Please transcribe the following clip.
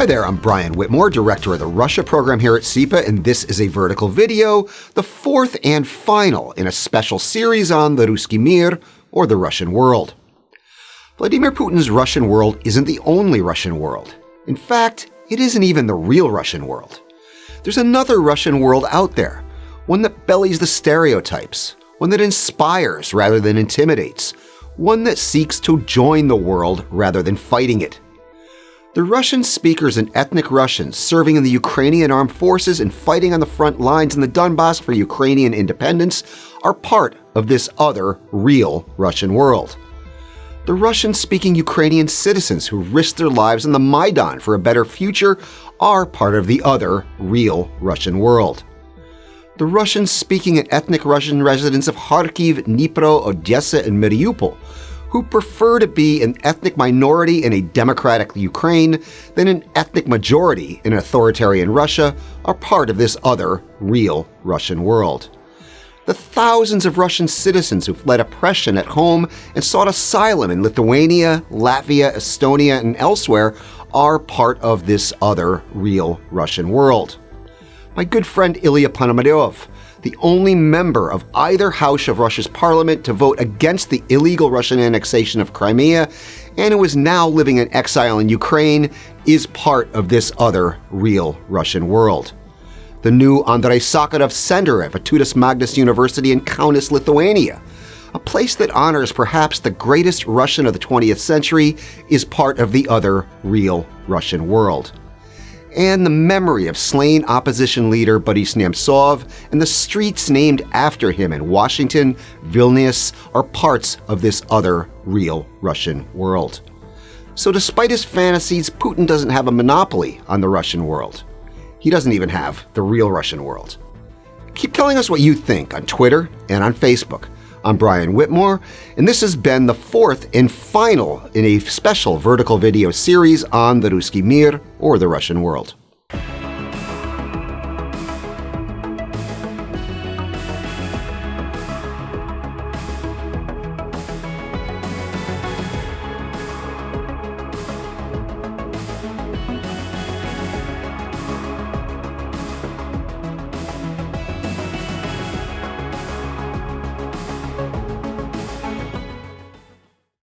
Hi there, I'm Brian Whitmore, Director of the Russia program here at CEPA, and this is a vertical video, the fourth and final in a special series on the Ruski Mir, or the Russian world. Vladimir Putin's Russian world isn't the only Russian world. In fact, it isn't even the real Russian world. There's another Russian world out there, one that bellies the stereotypes, one that inspires rather than intimidates, one that seeks to join the world rather than fighting it. The Russian speakers and ethnic Russians serving in the Ukrainian armed forces and fighting on the front lines in the Donbass for Ukrainian independence are part of this other real Russian world. The Russian-speaking Ukrainian citizens who risked their lives on the Maidan for a better future are part of the other real Russian world. The Russian-speaking and ethnic Russian residents of Kharkiv, Dnipro, Odessa, and Mariupol, who prefer to be an ethnic minority in a democratic Ukraine than an ethnic majority in authoritarian Russia, are part of this other real Russian world. The thousands of Russian citizens who fled oppression at home and sought asylum in Lithuania, Latvia, Estonia, and elsewhere are part of this other real Russian world. My good friend Ilya Ponomaryov, the only member of either house of Russia's parliament to vote against the illegal Russian annexation of Crimea, and who is now living in exile in Ukraine, is part of this other real Russian world. The new Andrei Sakharov Center at Vytautas Magnus University in Kaunas, Lithuania, a place that honors perhaps the greatest Russian of the 20th century, is part of the other real Russian world. And the memory of slain opposition leader Boris Nemtsov and the streets named after him in Washington, Vilnius, are parts of this other real Russian world. So despite his fantasies, Putin doesn't have a monopoly on the Russian world. He doesn't even have the real Russian world. Keep telling us what you think on Twitter and on Facebook. I'm Brian Whitmore, and this has been the fourth and final in a special vertical video series on the Ruski Mir, or the Russian world.